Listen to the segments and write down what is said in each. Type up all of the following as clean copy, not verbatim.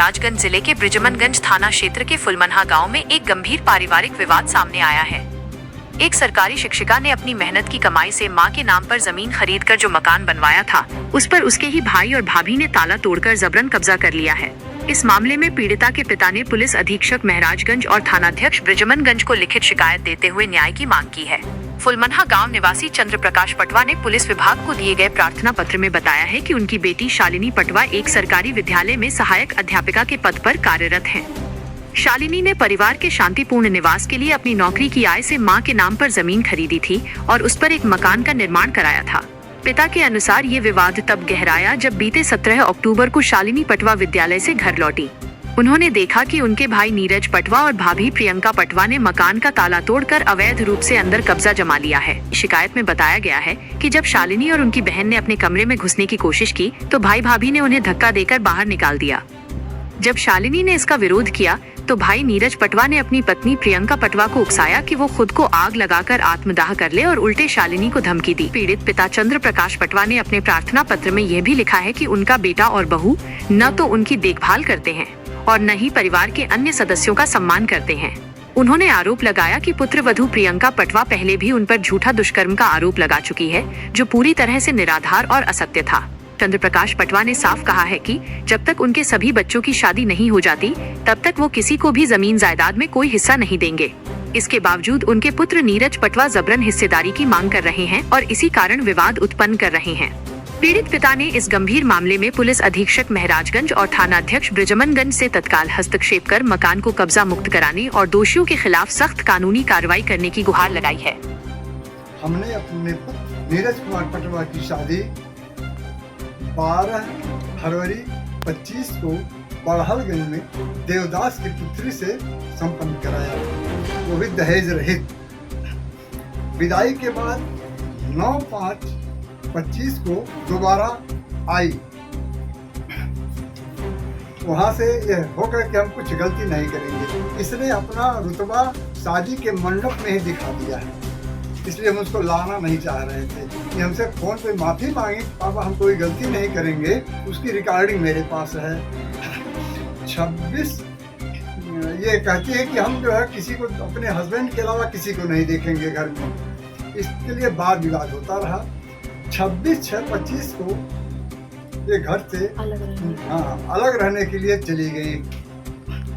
महाराजगंज जिले के ब्रिजमनगंज थाना क्षेत्र के फुलमनहा गांव में एक गंभीर पारिवारिक विवाद सामने आया है। एक सरकारी शिक्षिका ने अपनी मेहनत की कमाई से मां के नाम पर जमीन खरीदकर जो मकान बनवाया था, उस पर उसके ही भाई और भाभी ने ताला तोड़कर जबरन कब्जा कर लिया है। इस मामले में पीड़िता के पिता ने पुलिस अधीक्षक महाराजगंज और थानाध्यक्ष ब्रिजमनगंज को लिखित शिकायत देते हुए न्याय की मांग की है। फुलमनहा गांव निवासी चंद्र प्रकाश पटवा ने पुलिस विभाग को दिए गए प्रार्थना पत्र में बताया है कि उनकी बेटी शालिनी पटवा एक सरकारी विद्यालय में सहायक अध्यापिका के पद पर कार्यरत हैं। शालिनी ने परिवार के शांतिपूर्ण निवास के लिए अपनी नौकरी की आय से मां के नाम पर जमीन खरीदी थी और उस पर एक मकान का निर्माण कराया था। पिता के अनुसार ये विवाद तब गहराया जब बीते 17 अक्टूबर को शालिनी पटवा विद्यालय से घर लौटी। उन्होंने देखा कि उनके भाई नीरज पटवा और भाभी प्रियंका पटवा ने मकान का ताला तोड़कर अवैध रूप से अंदर कब्जा जमा लिया है। शिकायत में बताया गया है कि जब शालिनी और उनकी बहन ने अपने कमरे में घुसने की कोशिश की तो भाई भाभी ने उन्हें धक्का देकर बाहर निकाल दिया। जब शालिनी ने इसका विरोध किया तो भाई नीरज पटवा ने अपनी पत्नी प्रियंका पटवा को उकसाया कि वो खुद को आग लगाकर आत्मदाह कर ले और उल्टे शालिनी को धमकी दी। पीड़ित पिता चंद्र प्रकाश पटवा ने अपने प्रार्थना पत्र में यह भी लिखा है कि उनका बेटा और बहू न तो उनकी देखभाल करते हैं और न ही परिवार के अन्य सदस्यों का सम्मान करते हैं। उन्होंने आरोप लगाया कि पुत्रवधू प्रियंका पटवा पहले भी उन पर झूठा दुष्कर्म का आरोप लगा चुकी है, जो पूरी तरह से निराधार और असत्य था। चंद्र प्रकाश पटवा ने साफ कहा है कि जब तक उनके सभी बच्चों की शादी नहीं हो जाती, तब तक वो किसी को भी जमीन जायदाद में कोई हिस्सा नहीं देंगे। इसके बावजूद उनके पुत्र नीरज पटवा जबरन हिस्सेदारी की मांग कर रहे हैं और इसी कारण विवाद उत्पन्न कर रहे हैं। पीड़ित पिता ने इस गंभीर मामले में पुलिस अधीक्षक महाराजगंज और थानाध्यक्ष ब्रिजमनगंज से तत्काल हस्तक्षेप कर मकान को कब्जा मुक्त कराने और दोषियों के खिलाफ सख्त कानूनी कार्रवाई करने की गुहार लगाई है। हमने अपने पुत्र नीरज कुमार पटवा की शादी 12 फरवरी 25 को बड़हलगंज में देवदास की पुत्री से संपन्न कराया, वो भी दहेज रहित। विदाई के बाद 9/5/25 को दोबारा आई। वहां से यह होकर कि हम कुछ गलती नहीं करेंगे, इसने अपना रुतबा शादी के मंडप में ही दिखा दिया है, इसलिए हम उसको लाना नहीं चाह रहे थे। कि हमसे फोन पे माफी मांगी, पापा हम कोई गलती नहीं करेंगे, उसकी रिकॉर्डिंग मेरे पास है। 26 ये कहती है कि हम जो है किसी को, अपने हस्बैंड के अलावा किसी को नहीं देखेंगे घर में। इसके लिए वाद विवाद होता रहा। 26/6/25 को ये घर से अलग रहने के लिए चली गई।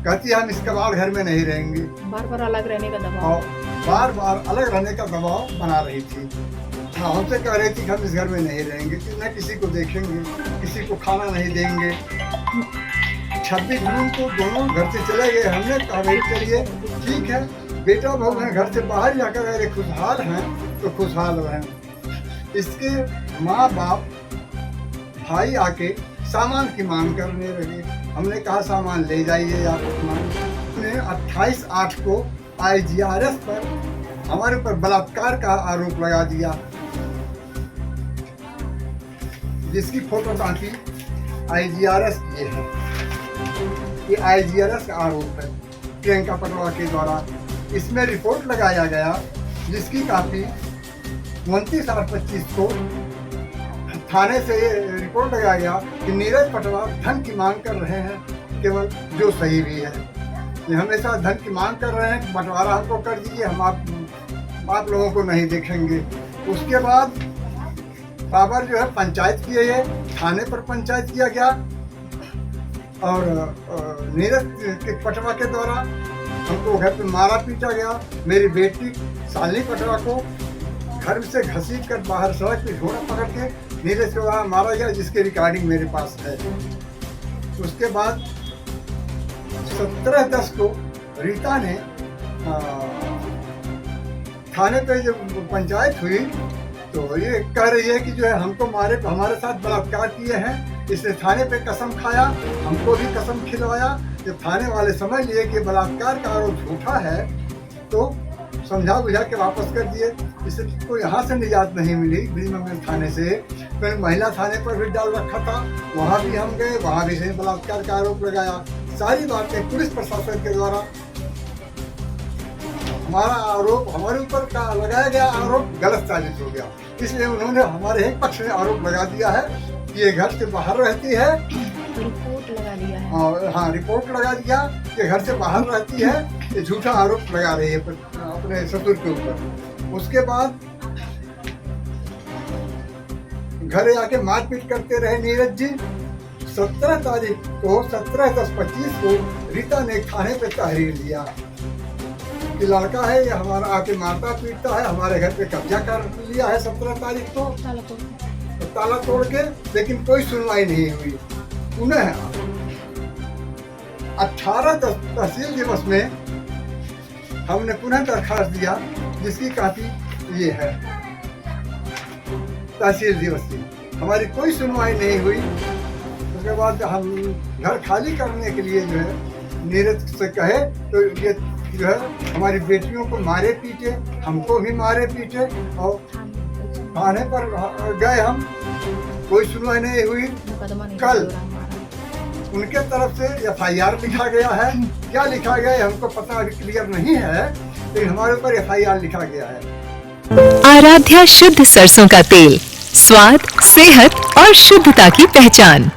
कहती है हम इसके बाद घर में नहीं रहेंगे। बार बार अलग रहने का दबाव, बार अलग रहने का दबाव बना रही थी। हाँ, हमसे कह रही थी कि हम इस घर में नहीं रहेंगे, कि न किसी को देखेंगे, किसी को खाना नहीं देंगे। 26 जून को दोनों घर से चले गए। हमने कहा भाई चलिए ठीक है, बेटा बहू हैं, घर से बाहर जाकर अगर खुशहाल हैं तो खुशहाल रहें। इसके माँ बाप भाई आके सामान की मांग करने लगे। हमने कहा सामान ले जाइए आप। 28/8 को IGRS पर हमारे ऊपर बलात्कार का आरोप लगा दिया, जिसकी फोटोकॉपी IGRS ये है। ये IGRS का आरोप है प्रियंका पटवा के द्वारा। इसमें रिपोर्ट लगाया गया, जिसकी कॉपी 29/8/25 को थाने से रिपोर्ट लगाया गया कि नीरज पटवा धन की मांग कर रहे हैं, केवल जो सही भी है। ये हमेशा धन की मांग कर रहे हैं, बंटवारा हमको कर दीजिए, हम आप लोगों को नहीं देखेंगे। उसके बाद बाबर जो है पंचायत की है, थाने पर पंचायत किया गया और नीरज के पटवा के द्वारा हमको घर पे मारा पीटा गया। मेरी बेटी शालिनी पटवा को घर से घसीट कर बाहर सड़क पे घोड़ा पकड़ के नीरज के द्वारा मारा गया, जिसकी रिकॉर्डिंग मेरे पास है। उसके बाद 17/10 को रीता ने थाने पे जब पंचायत हुई तो ये कह रही है कि जो है हमको हमारे साथ बलात्कार किए हैं, इसने थाने पे कसम खाया, हमको भी कसम खिलवाया। जब थाने वाले समझ लिए कि बलात्कार का आरोप झूठा है तो समझा बुझा के वापस कर दिए। इसको यहाँ से निजात नहीं मिली ब्रिजमनगंज थाने से, तो महिला थाने पर भी डाल रखा था, वहाँ भी हम गए, वहाँ भी से बलात्कार का आरोप लगाया। सारी बातें पुलिस प्रशासन के द्वारा हमारा आरोप, हमारे ऊपर का लगाया गया आरोप गलत साबित हो गया। इसलिए उन्होंने हमारे एक पक्ष में आरोप लगा दिया है कि ये घर से बाहर रहती है। रिपोर्ट दिया है। और हाँ, रिपोर्ट लगा दिया कि घर से बाहर रहती है, ये झूठा आरोप लगा रही है अपने ससुर के ऊपर। उसके बाद घरे आके मारपीट करते रहे नीरज जी। 17 तारीख को 17/10/25 को रीता ने थाने पे तहरीर दिया कि लड़का है ये हमारा आके मारता पीटता है, हमारे घर पे कब्जा कर लिया है 17 तारीख को ताला तोड़ के, लेकिन कोई सुनवाई नहीं हुई। उन्हें 18 तहसील दिवस में हमने पुनः दरखास्त दिया, जिसकी कॉपी ये है। तहसील दिवस की हमारी कोई सुनवाई नहीं हुई। उसके बाद हम घर खाली करने के लिए जो है नीरज से कहे तो ये जो है हमारी बेटियों को मारे पीटे, हमको भी मारे पीटे, और थाने पर गए हम, कोई सुनवाई नहीं हुई। कल उनके तरफ से FIR लिखा गया है, क्या लिखा गया है हमको पता अभी क्लियर नहीं है, लेकिन हमारे ऊपर FIR लिखा गया है। आराध्या शुद्ध सरसों का तेल, स्वाद, सेहत और शुद्धता की पहचान।